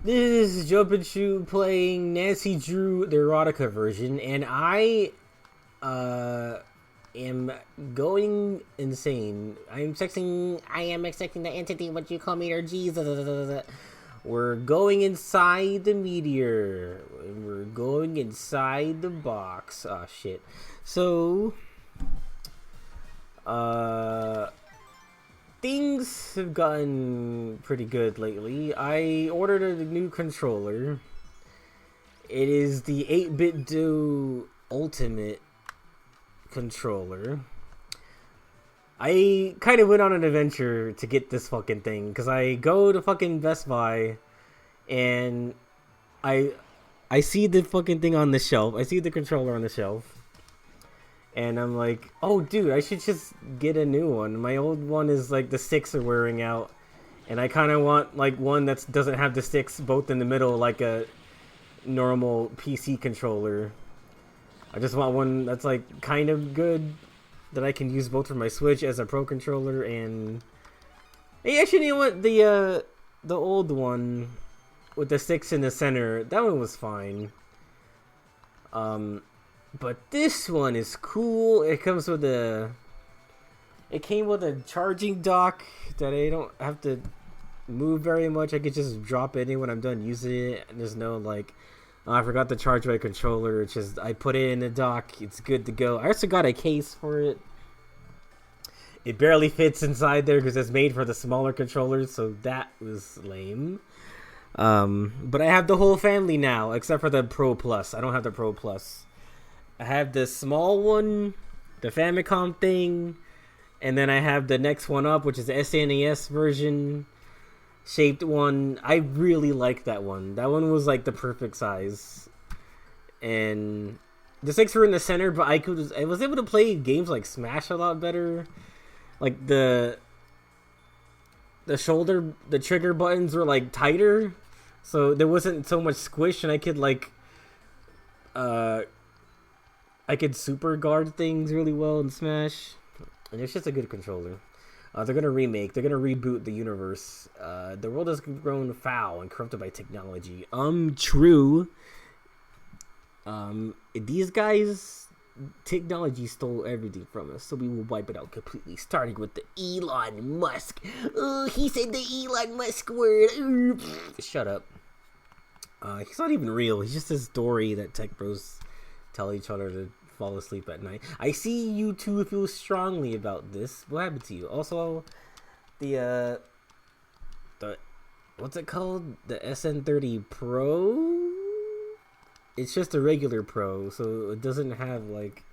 This is Jump and Shoot playing Nancy Drew, the erotica version, and uh, am going insane. I am accepting the entity, what you call me, or Jesus. We're going inside the meteor. We're going inside the box. Oh, shit. So, things have gotten pretty good lately. I ordered a new controller. It is the 8-bit Do Ultimate controller. I kind of went on an adventure to get this fucking thing because I go to fucking Best Buy and I see the fucking thing on the shelf. I see the controller on the shelf. And I'm like, oh, dude, I should just get a new one. My old one is like the sticks are wearing out. And I kind of want like one that doesn't have the sticks both in the middle like a normal PC controller. I just want one that's like kind of good that I can use both for my Switch as a Pro controller and... Hey, actually, you know what? The old one with the sticks in the center, that one was fine. But this one is cool. It comes with it came with a charging dock that I don't have to move very much. I could just drop it in when I'm done using it. And there's no like, oh, I forgot to charge my controller. It's just, I put it in the dock. It's good to go. I also got a case for it. It barely fits inside there because it's made for the smaller controllers. So that was lame. But I have the whole family now, except for the Pro Plus. I don't have the Pro Plus. I have the small one, the Famicom thing, and then I have the next one up, which is the SNES version shaped one. I really like that one. That one was like the perfect size. And the sticks were in the center, but I was able to play games like Smash a lot better. Like the trigger buttons were like tighter, so there wasn't so much squish, and I could like I could super guard things really well in Smash. And it's just a good controller. They're going to reboot the universe. The world has grown foul and corrupted by technology. True. These guys, technology stole everything from us, so we will wipe it out completely, starting with the Elon Musk. Oh, he said the Elon Musk word. Shut up. He's not even real. He's just a story that tech bros tell each other to fall asleep at night. I see you two feel strongly about this. What happened to you? Also, the what's it called? The SN30 Pro? It's just a regular Pro, so it doesn't have like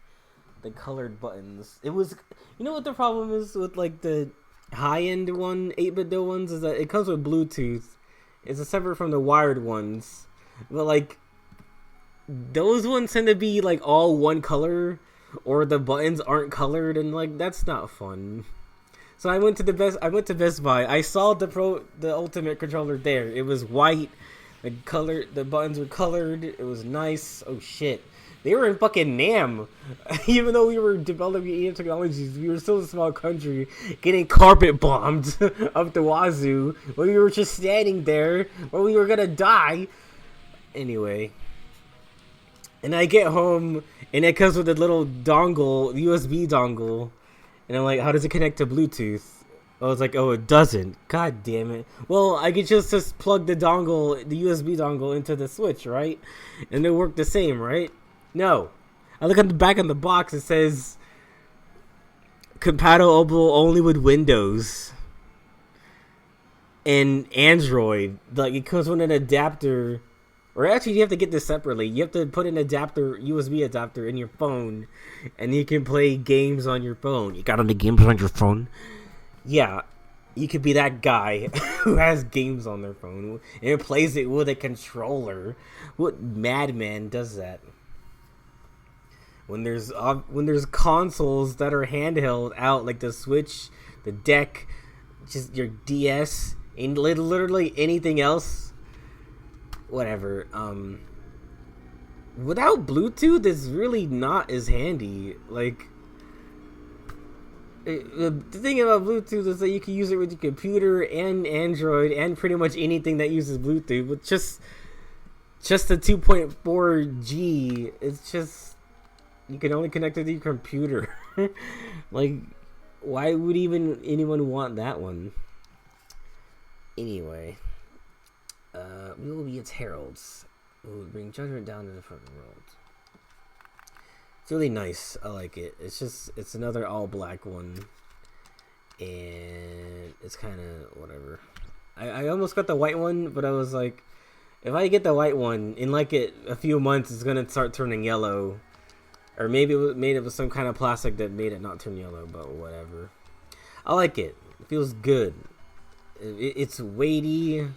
the colored buttons. It was, you know what the problem is with like the high-end one, 8-bit Do ones, is that it comes with Bluetooth. It's separate from the wired ones, but like those ones tend to be like all one color, or the buttons aren't colored, and like that's not fun. So I went to Best Buy. I saw the Ultimate controller there. It was white. The buttons were colored. It was nice. Oh shit. They were in fucking Nam. Even though we were developing EM technologies, we were still a small country getting carpet bombed up the wazoo when we were just standing there when we were gonna die. Anyway. And I get home, and it comes with a little dongle, USB dongle. And I'm like, how does it connect to Bluetooth? I was like, oh, it doesn't. God damn it. Well, I could just plug the USB dongle into the Switch, right? And it worked the same, right? No. I look at the back of the box, it says, compatible only with Windows and Android. Like, it comes with an adapter. Or actually, you have to get this separately. You have to put an USB adapter in your phone, and you can play games on your phone. You got any games on your phone? Yeah, you could be that guy who has games on their phone and plays it with a controller. What madman does that? When there's consoles that are handheld out, like the Switch, the deck, just your DS, and literally anything else. Whatever. Without Bluetooth, it's really not as handy. Like, The thing about Bluetooth is that you can use it with your computer and Android and pretty much anything that uses Bluetooth. With just the 2.4G, it's just you can only connect it to your computer. Like, why would even anyone want that one? Anyway, we will be its heralds. We will bring judgment down to the front world. It's really nice. I like it. It's another all black one, and it's kind of whatever. I almost got the white one, but I was like, if I get the white one in like a few months, it's gonna start turning yellow, or maybe it was made of some kind of plastic that made it not turn yellow. But whatever. I like it. It feels good. It's weighty.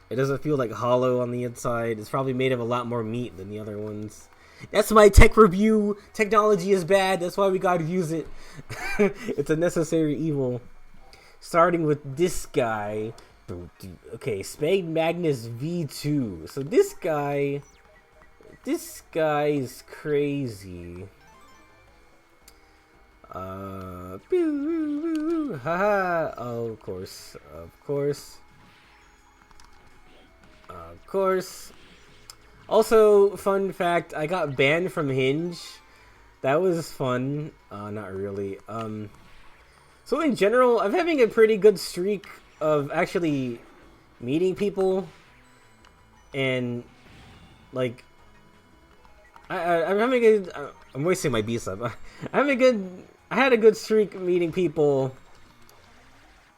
It doesn't feel like hollow on the inside. It's probably made of a lot more meat than the other ones. That's my tech review. Technology is bad. That's why we gotta use it. It's a necessary evil. Starting with this guy. Okay, Spade Magnus V2. So this guy is crazy. Haha. Oh, of course. Also, fun fact, I got banned from Hinge. That was fun. Not really. So in general, I'm having a pretty good streak of actually meeting people. And, like, I'm having I'm wasting my B sub. I had a good streak meeting people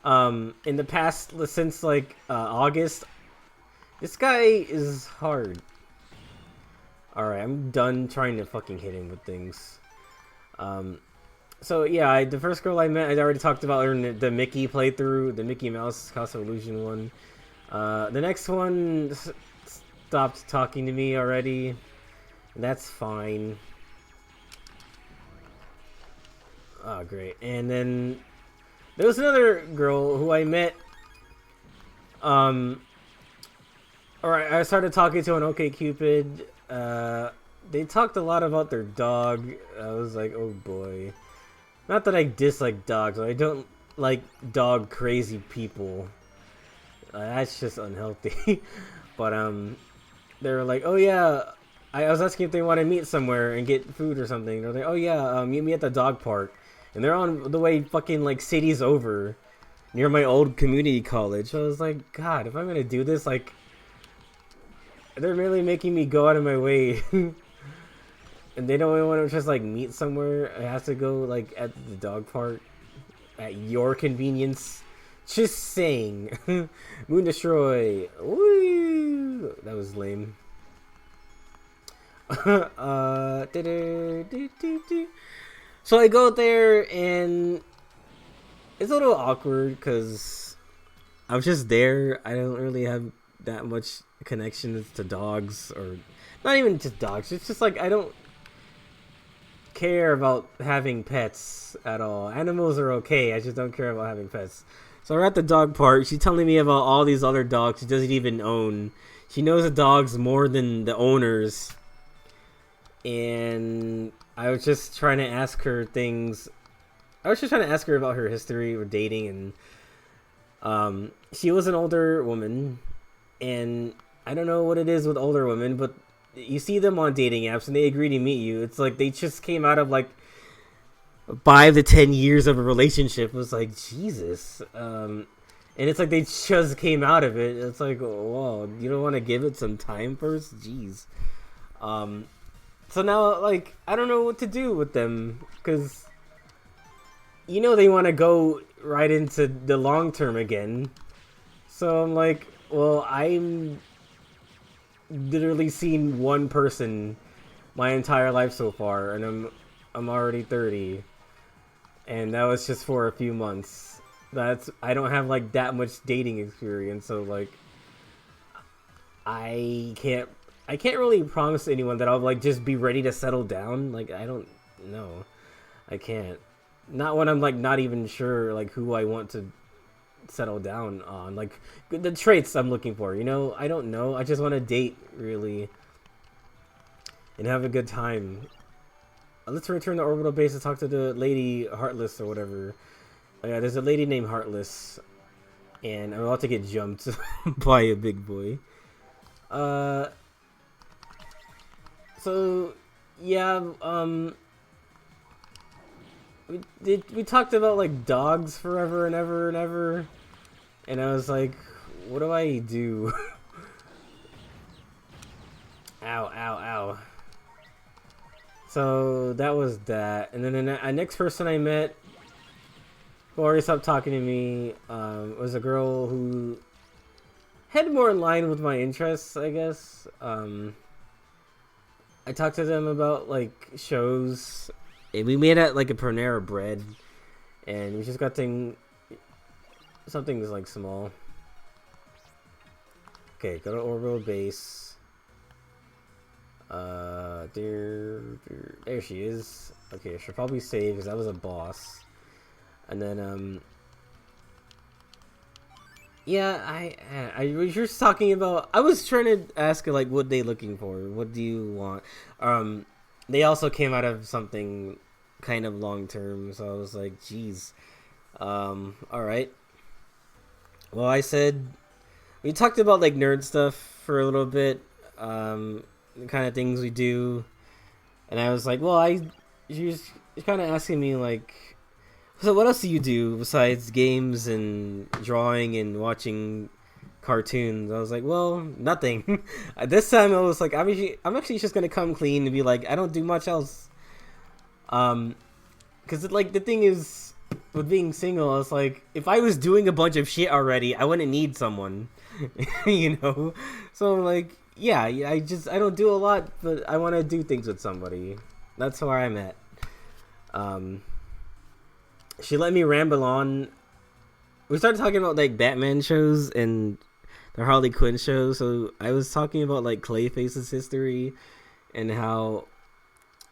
in the past, since, like, August. This guy is hard. Alright, I'm done trying to fucking hit him with things. So yeah, the first girl I met, I already talked about her in the Mickey playthrough, the Mickey Mouse House of Illusion one. The next one stopped talking to me already. That's fine. Oh, great. And then there was another girl who I met. Alright, I started talking to an OkCupid. They talked a lot about their dog. I was like, oh boy. Not that I dislike dogs, but I don't like dog crazy people. That's just unhealthy. But they were like, oh yeah. I was asking if they want to meet somewhere and get food or something. They're like, oh yeah, meet me at the dog park. And they're on the way fucking like cities over, near my old community college. I was like, God, if I'm gonna do this, like, they're really making me go out of my way. And they don't even want to just like meet somewhere. I have to go like at the dog park at your convenience. Just saying. Moon Destroy. Woo! That was lame. So I go there and it's a little awkward because I'm just there. I don't really have that much connections to dogs, or not even just dogs. It's just like I don't care about having pets at all. Animals are okay. I just don't care about having pets. So we're at the dog park. She's telling me about all these other dogs she doesn't even own. She knows the dogs more than the owners. And I was just trying to ask her things. I was just trying to ask her about her history with dating, and she was an older woman, and I don't know what it is with older women, but you see them on dating apps and they agree to meet you. It's like they just came out of like 5 to 10 years of a relationship. It was like, Jesus. And it's like they just came out of it. It's like, whoa, you don't want to give it some time first? Jeez. So now, like, I don't know what to do with them, because, you know, they want to go right into the long term again. So I'm like, well, I'm literally seen one person my entire life so far, and I'm already 30, and that was just for a few months. I don't have like that much dating experience, so like I can't really promise anyone that I'll like just be ready to settle down. Like, I don't know. I can't. Not when I'm like not even sure like who I want to settle down on. Like the traits I'm looking for, you know? I don't know. I just want to date, really. And have a good time. Let's return to orbital base and talk to the lady Heartless or whatever. Yeah, there's a lady named Heartless, and I'm about to get jumped by a big boy. Uh, so yeah, we talked about like dogs forever and ever and ever, and I was like, what do I do? Ow, ow, ow. So that was that, and then the next person I met who already stopped talking to me was a girl who had more in line with my interests, I guess. I talked to them about like shows, and we made at like a Panera Bread, and we just got something that's like small. Okay, go to orbital base. There she is. Okay, I should probably save because that was a boss. And then yeah, I was just talking about. I was trying to ask her like, what they looking for? What do you want? They also came out of something kind of long term, so I was like, geez. All right. Well, I said we talked about like nerd stuff for a little bit, the kind of things we do, and I was like, well, she was kind of asking me like, so what else do you do besides games and drawing and watching cartoons? I was like, well, nothing. This time I was like, I'm actually just gonna come clean and be like, I don't do much else. Because like the thing is, with being single, it's like if I was doing a bunch of shit already, I wouldn't need someone, you know. So I'm like, yeah, I don't do a lot, but I want to do things with somebody. That's where I'm at. She let me ramble on. We started talking about like Batman shows and the Harley Quinn show. So I was talking about like Clayface's history and how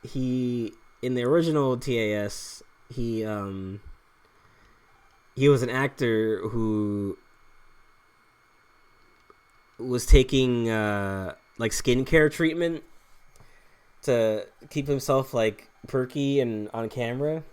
he in the original TAS he was an actor who was taking like skincare treatment to keep himself like perky and on camera,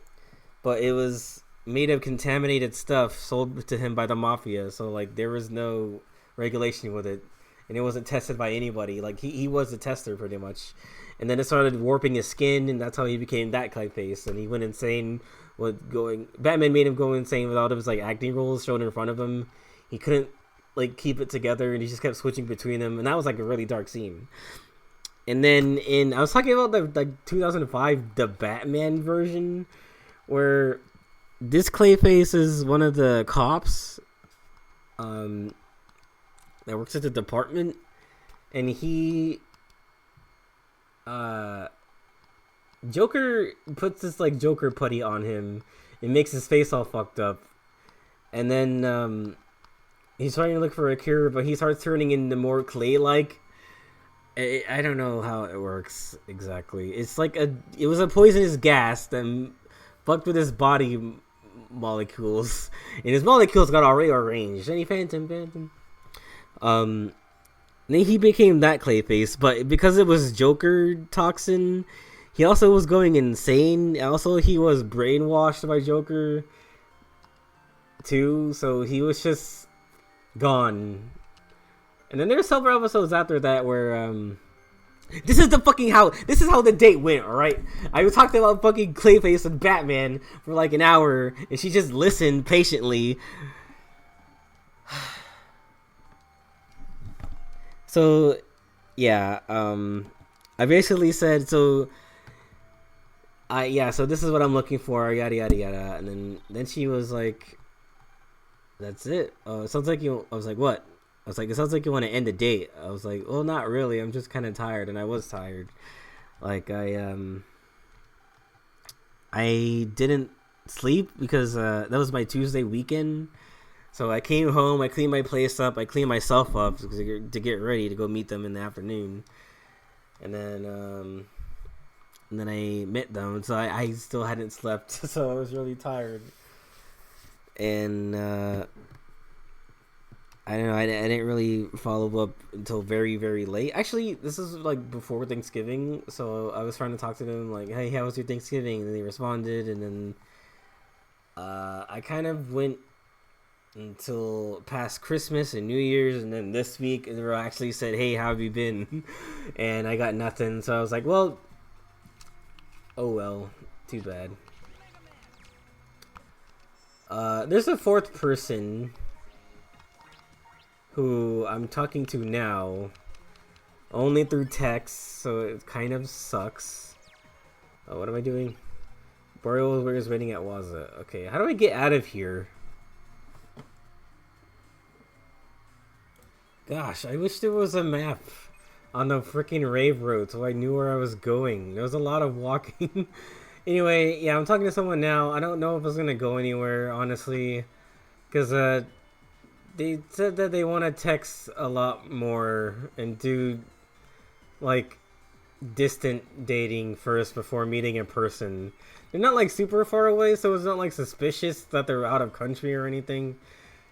but it was made of contaminated stuff sold to him by the mafia, so like there was no regulation with it, and it wasn't tested by anybody. Like he was the tester pretty much, and then it started warping his skin, and that's how he became that Clayface, and he went insane with going. Batman made him go insane with all of his like acting roles shown in front of him. He couldn't like keep it together, and he just kept switching between them, and that was like a really dark scene. And then I was talking about the like 2005 the Batman version, where this Clayface is one of the cops that works at the department, and he Joker puts this like Joker putty on him. It makes his face all fucked up, and then he's trying to look for a cure, but he starts turning into more clay-like. I don't know how it works exactly. It's like it was a poisonous gas that fucked with his body molecules, and his molecules got already arranged. Any phantom. Then he became that Clayface, but because it was Joker toxin, he also was going insane. Also, he was brainwashed by Joker too, so he was just gone. And then there's several episodes after that where this is how the date went, alright? I was talking about fucking Clayface and Batman for like an hour, and she just listened patiently. So yeah, I basically said so this is what I'm looking for, yada yada yada, and then she was like, that's it. It sounds like you. I was like, what? I was like, it sounds like you want to end the date. I was like, well, not really. I'm just kind of tired, and I was tired. Like I didn't sleep because that was my Tuesday weekend. So I came home, I cleaned my place up, I cleaned myself up to get ready to go meet them in the afternoon, and then I met them. So I still hadn't slept, so I was really tired, and I don't know. I didn't really follow up until very, very late. Actually, this is like before Thanksgiving, so I was trying to talk to them like, "Hey, how was your Thanksgiving?" And they responded, and then I kind of went until past Christmas and New Year's, and then this week they actually said, "Hey, how have you been?" And I got nothing, so I was like, "Well, oh well, too bad." There's a fourth person who I'm talking to now, only through text, so it kind of sucks. Oh, what am I doing? Boreal is waiting at Waza. Okay, how do I get out of here? Gosh, I wish there was a map on the freaking rave road so I knew where I was going. There was a lot of walking. Anyway, yeah, I'm talking to someone now. I don't know if it's gonna go anywhere, honestly, because they said that they want to text a lot more and do like distant dating first before meeting in person. They're not like super far away, so it's not like suspicious that they're out of country or anything.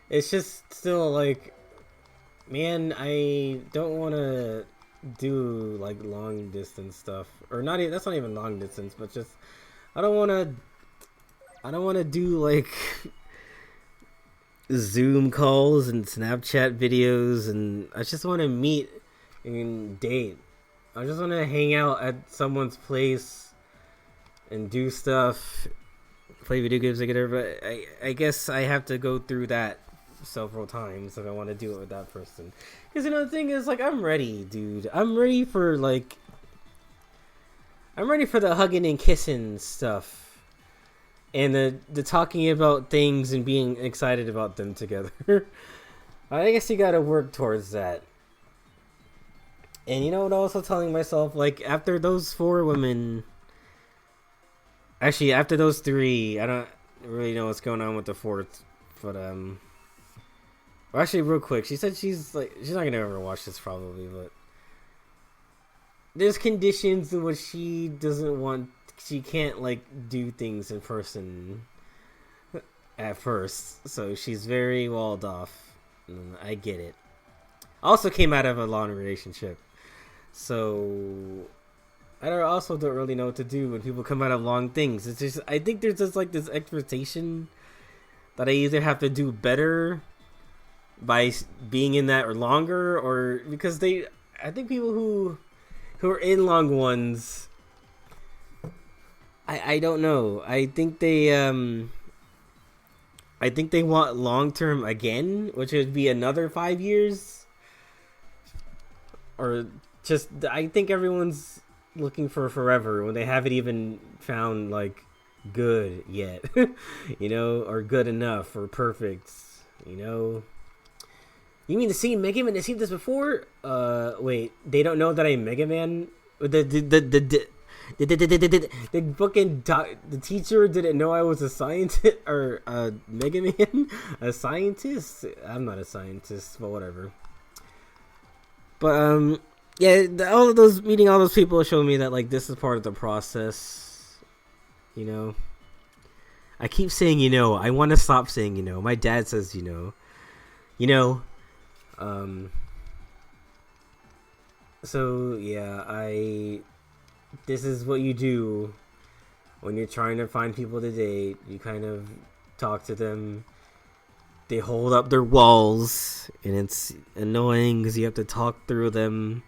It's just still like, man, I don't want to do like long distance stuff, or not even, that's not even long distance, but just I don't want to do like Zoom calls and Snapchat videos, and I just want to meet and date. I just want to hang out at someone's place and do stuff, play video games together. But I guess I have to go through that several times if I want to do it with that person. Because the thing is, like, I'm ready, dude. I'm ready for the hugging and kissing stuff, and the talking about things and being excited about them together. I guess you gotta work towards that. And you know what? Also telling myself, like, after those 4 women, actually after those 3, I don't really know what's going on with the 4th, but well, actually, real quick, she said she's not gonna ever watch this probably, but there's conditions in which she can't like do things in person at first, so she's very walled off. I get it. Also came out of a long relationship, so I also don't really know what to do when people come out of long things. It's just, I think there's just like this expectation that I either have to do better by being in that or longer, or because I think people who are in long ones, I don't know. I think they want long term again, which would be another 5 years, or just, I think everyone's looking for forever when they haven't even found like good yet, or good enough or perfect, You mean the scene Mega Man? They've seen this before? Wait, they don't know that I'm Mega Man? The teacher didn't know I was a scientist or a Mega Man? A scientist? I'm not a scientist, but whatever. But yeah, meeting all those people showed me that like this is part of the process. I keep saying I want to stop saying My dad says So yeah, this is what you do when you're trying to find people to date. You kind of talk to them. They hold up their walls, and it's annoying because you have to talk through them,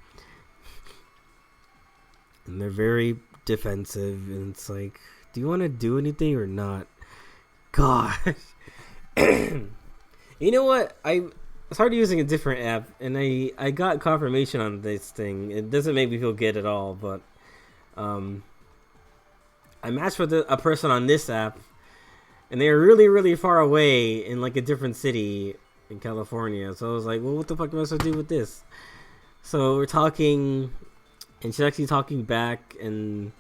and they're very defensive, and it's like, do you want to do anything or not? God. You know what? I started using a different app, and I got confirmation on this thing. It doesn't make me feel good at all, but I matched with a person on this app, and they were really, really far away in like a different city in California. So I was like, well, what the fuck am I supposed to do with this? So we're talking, and she's actually talking back, and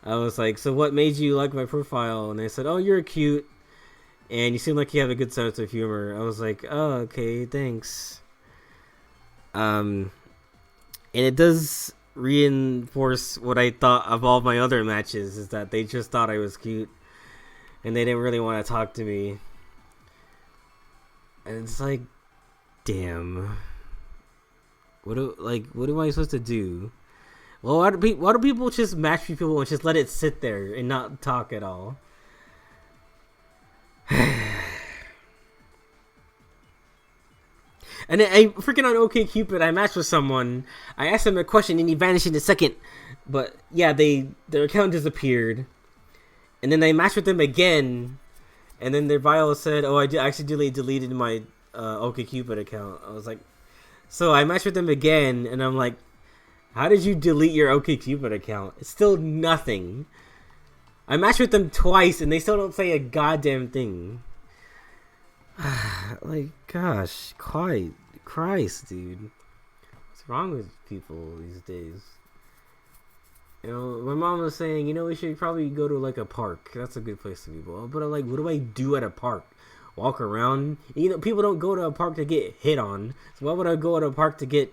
I was like, so what made you like my profile? And they said, oh, you're cute, and you seem like you have a good sense of humor. I was like, oh, okay, thanks. And it does reinforce what I thought of all my other matches, is that they just thought I was cute, and they didn't really want to talk to me. And it's like, damn. What am I supposed to do? Well, why do people just match people and just let it sit there and not talk at all? And then I freaking on OkCupid, I matched with someone. I asked him a question and he vanished in a second. But yeah, their account disappeared. And then I matched with them again. And then their bio said, "Oh, I actually deleted my OkCupid account." I was like, so I matched with them again, and I'm like, how did you delete your OkCupid account? It's still nothing. I matched with them twice, and they still don't say a goddamn thing. Like, gosh, Christ, dude. What's wrong with people these days? You know, my mom was saying, you know, we should probably go to, like, a park. That's a good place to be. But I'm like, what do I do at a park? Walk around? You know, people don't go to a park to get hit on. So why would I go to a park to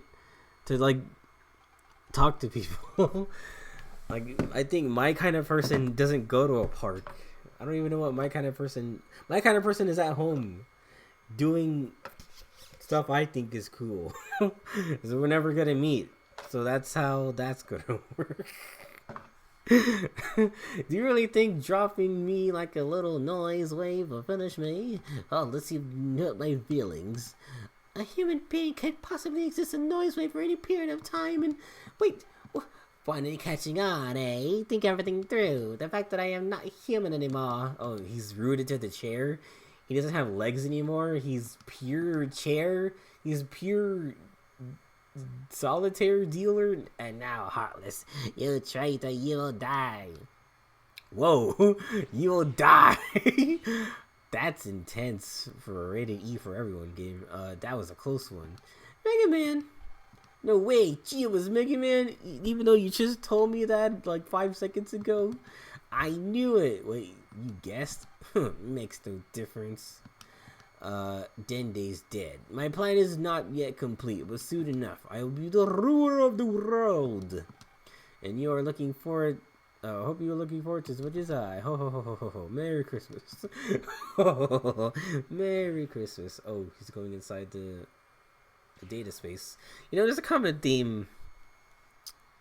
talk to people? Like, I think my kind of person doesn't go to a park. I don't even know what my kind of person is at home doing stuff I think is cool. So we're never gonna meet. So that's how that's gonna work. Do you really think dropping me like a little noise wave will finish me? Oh, let's see, hurt my feelings. A human being could possibly exist in noise wave for any period of time and... Wait, finally catching on, eh? Think everything through. The fact that I am not human anymore. Oh, he's rooted to the chair? He doesn't have legs anymore? He's pure chair? He's pure... solitaire dealer, and now heartless. You traitor, you will die. Whoa, you will die. That's intense for a rated E for everyone game. That was a close one. Mega Man. No way, gee, it was Mega Man, even though you just told me that like 5 seconds ago. I knew it. Wait, you guessed? Makes no difference. Dende's dead. My plan is not yet complete, but soon enough, I will be the ruler of the world. And you are looking forward. I hope you are looking forward to as much as I. Ho ho ho ho ho ho. Merry Christmas. Merry Christmas. Oh, he's going inside the data space. You know, there's a common theme.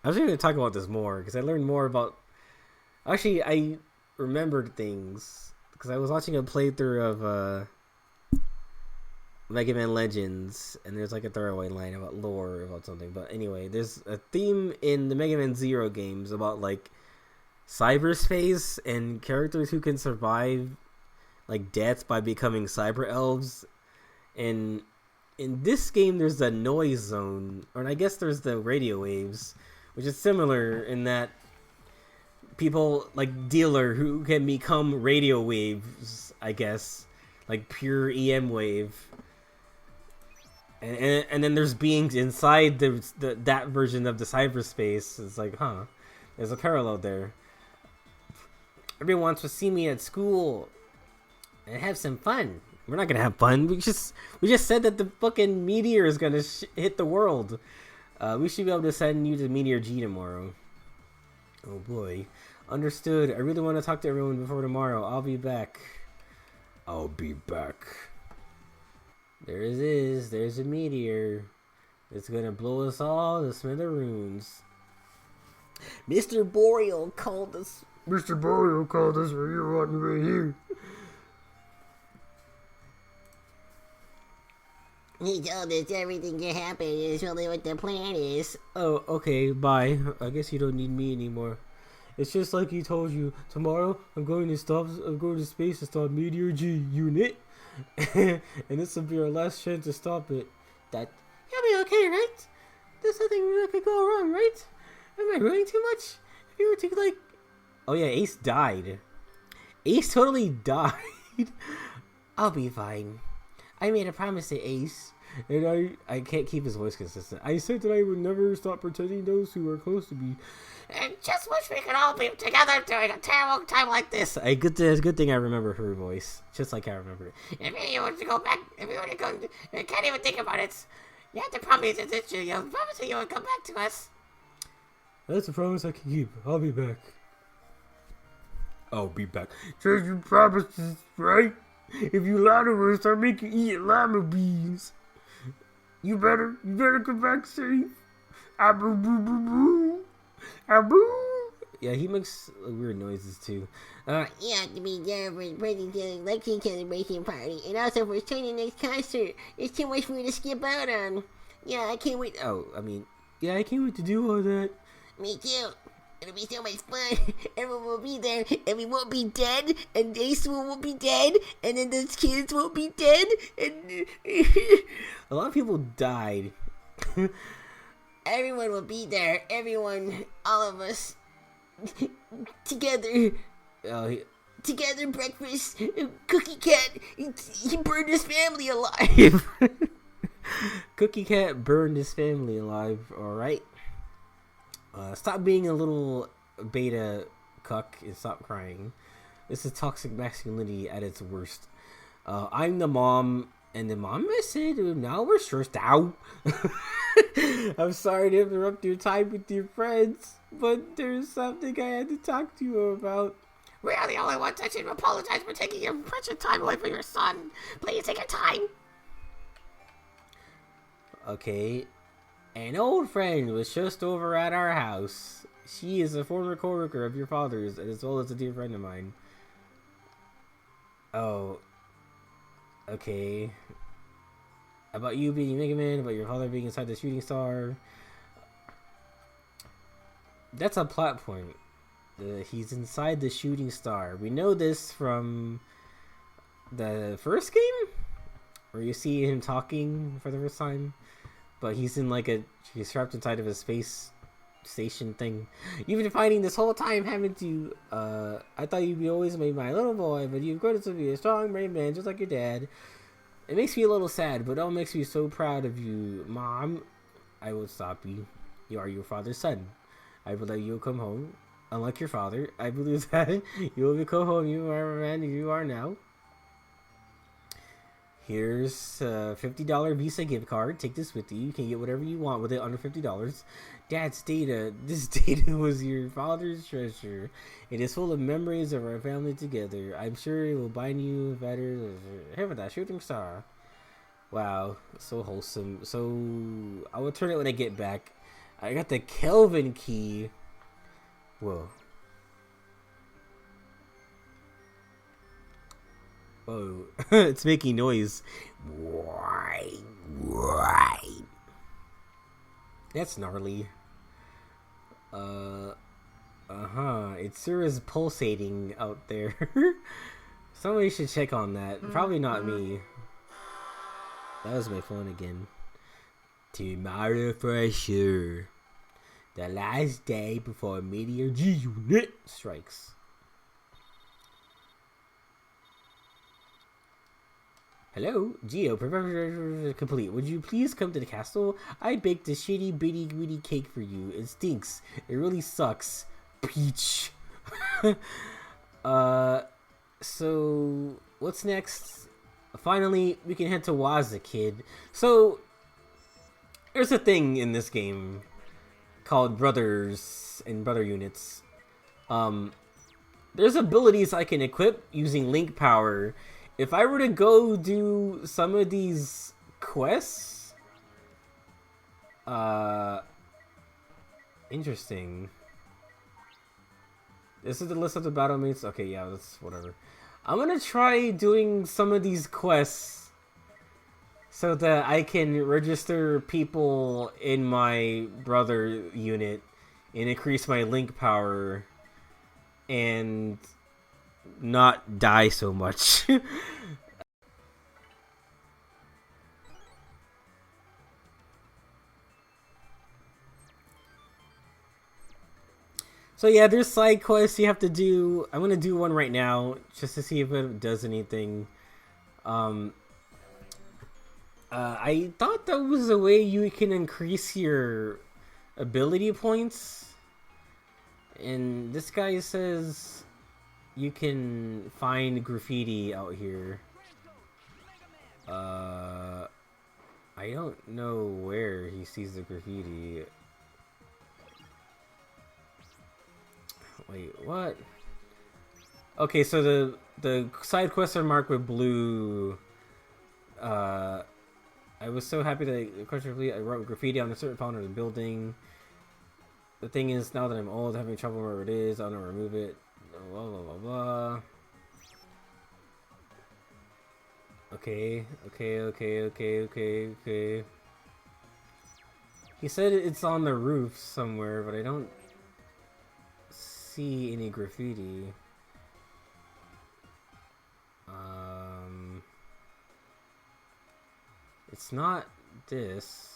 I was going to talk about this more because I learned more about. Actually, I remembered things because I was watching a playthrough of Mega Man Legends, and there's like a throwaway line about lore about something. But anyway, there's a theme in the Mega Man Zero games about like cyberspace and characters who can survive like death by becoming cyber elves. And in this game, there's a noise zone, or I guess there's the radio waves, which is similar in that people like Dealer who can become radio waves, I guess, like pure EM wave. And then there's beings inside that version of the cyberspace. It's like, huh, there's a parallel there. Everyone wants to see me at school and have some fun. We're not gonna have fun. We just said that the fucking meteor is gonna hit the world. We should be able to send you to Meteor G tomorrow. Oh boy, understood. I really want to talk to everyone before tomorrow. I'll be back. I'll be back. There it is. There's a meteor. It's gonna blow us all to smithereens. Mr. Boreal called us. Mr. Boreal called us. You're wanting right here. He told us everything can happen is only what the plan is. Oh, okay. Bye. I guess you don't need me anymore. It's just like he told you. Tomorrow, I'm going to space to stop Meteor G unit. And this will be our last chance to stop it. That you'll be okay, right? There's nothing that could go wrong, right? Am I ruining too much? If you were to like... Oh yeah, Ace died. Ace totally died. I'll be fine. I made a promise to Ace. And I can't keep his voice consistent. I said that I would never stop protecting those who are close to me. And just wish we could all be together during a terrible time like this. It's a good thing I remember her voice. Just like I remember it. If you were to go back, if you were to go, I can't even think about it. You have to promise that you promise that you would come back to us. That's a promise I can keep. I'll be back. I'll be back. Just you promises, right? If you lie to us, I'll make you eat lima beans. You better come back safe. Aboo boo boo boo. Aboo. Yeah, he makes weird noises too. You have to be there for the birthday election celebration party, and also for Sunday next concert. There's too much for me to skip out on. Yeah, I can't wait. Oh, I mean, yeah, I can't wait to do all that. Me too. It'll be so much fun. Everyone will be there, and we won't be dead, and Jason won't be dead, and then those kids won't be dead, and A lot of people died. everyone will be there. Everyone, all of us, together. Together breakfast. Cookie Cat, he burned his family alive. Cookie Cat burned his family alive. All right. Stop being a little beta cuck and stop crying. This is toxic masculinity at its worst. I'm the mom, and the mom said, now we're stressed out. I'm sorry to interrupt your time with your friends, but there's something I had to talk to you about. We are the only ones that should apologize for taking your precious time away from your son. Please take your time. Okay. An old friend was just over at our house. She is a former coworker of your father's, as well as a dear friend of mine. Oh. Okay. About you being Mega Man, about your father being inside the shooting star. That's a plot point. He's inside the shooting star. We know this from the first game, where you see him talking for the first time. But he's in like he's trapped inside of a space station thing. You've been fighting this whole time, haven't you? I thought you'd be always my little boy, but you've grown to be a strong, brave man, just like your dad. It makes me a little sad, but it all makes me so proud of you, Mom. I will stop you. You are your father's son. I believe you'll come home. Unlike your father, I believe that you will come home. You are a man you are now. Here's a $50 Visa gift card. Take this with you. You can get whatever you want with it under $50. Dad's data. This data was your father's treasure. It is full of memories of our family together. I'm sure it will bind you better. Here with that shooting star. Wow, so wholesome. So I will turn it when I get back. I got the Kelvin key. Whoa. Oh, it's making noise. That's gnarly. It sure is pulsating out there. Somebody should check on that. Probably not me. That was my phone again. Tomorrow for sure. The last day before Meteor G Unit strikes. Hello, Geo, prepare complete. Would you please come to the castle? I baked a shitty bitty greedy cake for you. It stinks. It really sucks. Peach. So what's next? Finally, we can head to Waza, kid. So there's a thing in this game called brothers and brother units. There's abilities I can equip using link power. If I were to go do some of these quests, interesting. This is the list of the battle mates. Okay, yeah, that's whatever. I'm gonna try doing some of these quests so that I can register people in my brother unit and increase my link power and not die so much. So yeah, there's side quests you have to do. I'm gonna do one right now just to see if it does anything. I thought that was a way you can increase your ability points, and this guy says you can find graffiti out here. I don't know where he sees the graffiti. Wait, what? Okay, so the side quests are marked with blue. I was so happy that I wrote graffiti on a certain part of the building. The thing is, now that I'm old, having trouble where it is, I want to remove it. Blah blah blah blah. Okay. He said it's on the roof somewhere, but I don't see any graffiti. It's not this.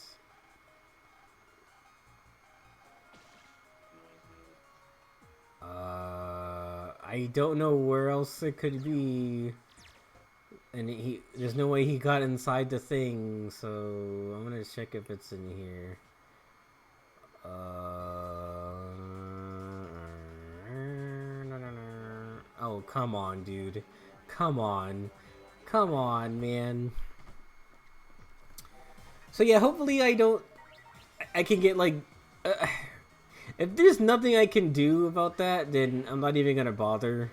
I don't know where else it could be. And there's no way he got inside the thing, so I'm gonna check if it's in here. Oh, come on, dude. Come on, man. So yeah, hopefully I can get like, if there's nothing I can do about that, then I'm not even gonna bother.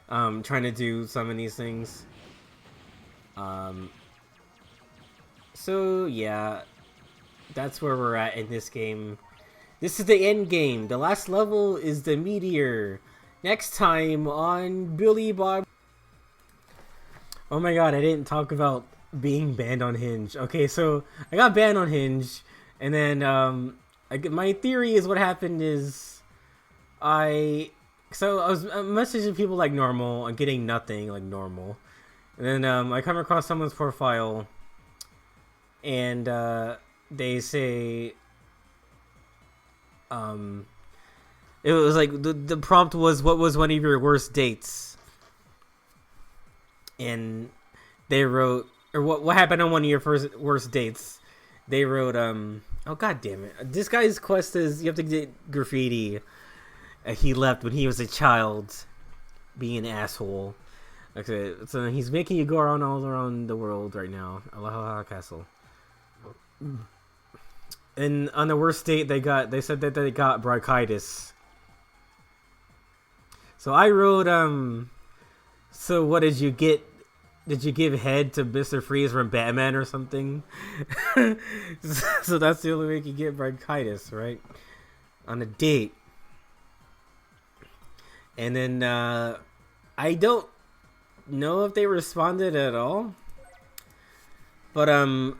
Trying to do some of these things. So yeah, that's where we're at in this game. This is the end game. The last level is the meteor. Next time on Billy Bob. Oh my god, I didn't talk about being banned on Hinge. Okay, so I got banned on Hinge, and then my theory is what happened is I was messaging people like normal and getting nothing like normal, and then I come across someone's profile, and they say it was like the prompt was, what was one of your worst dates, and they wrote, or what happened on one of your worst dates. They wrote oh god damn it, this guy's quest is you have to get graffiti. He left when he was a child, being an asshole. Okay, so he's making you go around all around the world right now. Aloha Castle. And on the worst date, they said that they got bronchitis. So I wrote, so what did you get? Did you give head to Mr. Freeze from Batman or something? So that's the only way you can get bronchitis, right? On a date. And then, I don't know if they responded at all. But, 2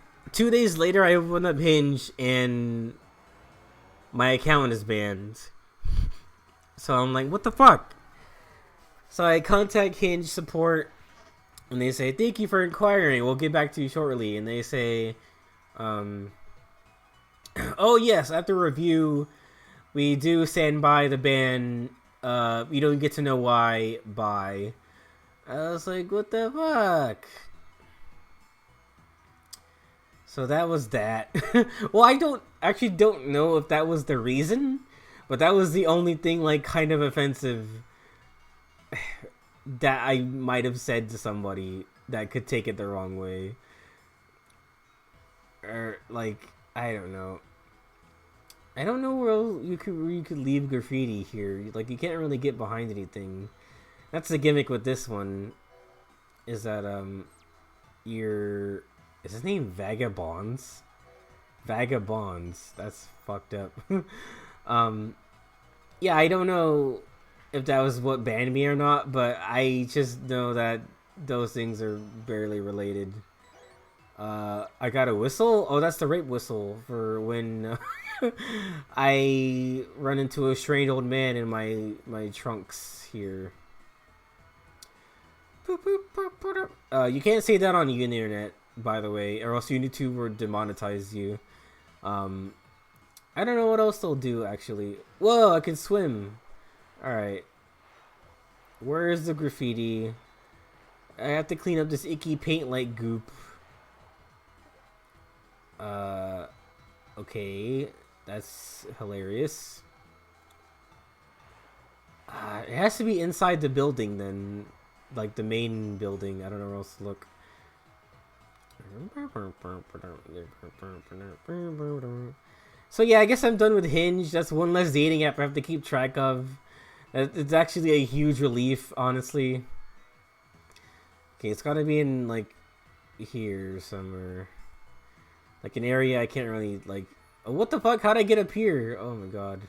days later, I opened up Hinge, and my account is banned. So I'm like, what the fuck? So I contact Hinge support, and they say, thank you for inquiring, we'll get back to you shortly. And they say, oh yes, after review, we do stand by the ban. You don't get to know why. Bye. I was like, what the fuck? So that was that. Well, I don't know if that was the reason, but that was the only thing like kind of offensive that I might have said to somebody that could take it the wrong way. Or like, I don't know. I don't know where else you could leave graffiti here. Like, you can't really get behind anything. That's the gimmick with this one. Is that is his name Vagabonds? Vagabonds. That's fucked up. Yeah, I don't know if that was what banned me or not, but I just know that those things are barely related. I got a whistle. Oh, that's the rape whistle for when I run into a strange old man in my trunks here. You can't say that on the internet, by the way, or else YouTube will demonetize you. I don't know what else they'll do, actually. Whoa, I can swim. Alright. Where is the graffiti? I have to clean up this icky paint-like goop. Okay. That's hilarious. It has to be inside the building, then. Like, the main building. I don't know where else to look. So yeah, I guess I'm done with Hinge. That's one less dating app I have to keep track of. It's actually a huge relief, honestly. Okay, it's gotta be in, like, here somewhere. Like, an area I can't really, like, get to. Okay, What the fuck? How'd I get up here? Oh my god.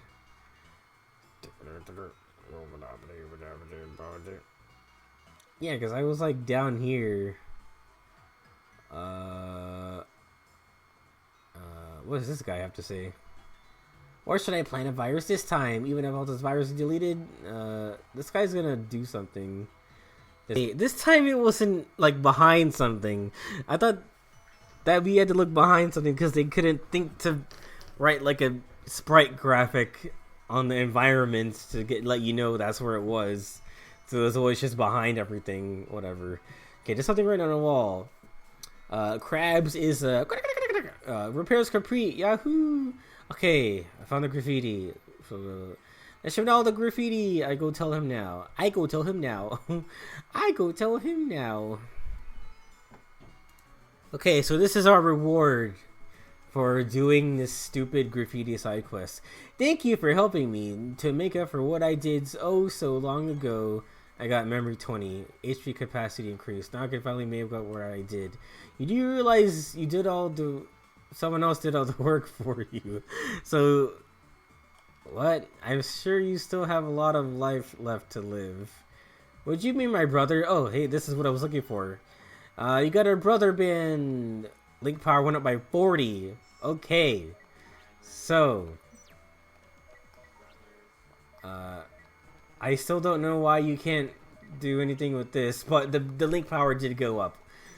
Yeah, because I was like down here. What does this guy have to say? Or should I plant a virus this time? Even if all this virus is deleted? This guy's gonna do something. This time it wasn't like behind something. I thought that we had to look behind something because they couldn't think to write like a sprite graphic on the environment to let you know that's where it was. So it was always just behind everything, whatever. Okay, there's something right on the wall. Crabs is repairs complete. Yahoo! Okay, I found the graffiti. So, let's show all the graffiti. I go tell him now. I go tell him now. I go tell him now. Okay, so this is our reward for doing this stupid graffiti side quest. Thank you for helping me to make up for what I did oh so long ago. I got memory 20, HP capacity increased. Now I can finally make up what I did. You do realize you did all the... Someone else did all the work for you. So, what? I'm sure you still have a lot of life left to live. Would you mean my brother? Oh, hey, this is what I was looking for. You got a brother band. Link power went up by 40. Okay. So, I still don't know why you can't do anything with this, but the link power did go up,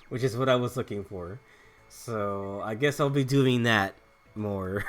which is what I was looking for. So, I guess I'll be doing that more.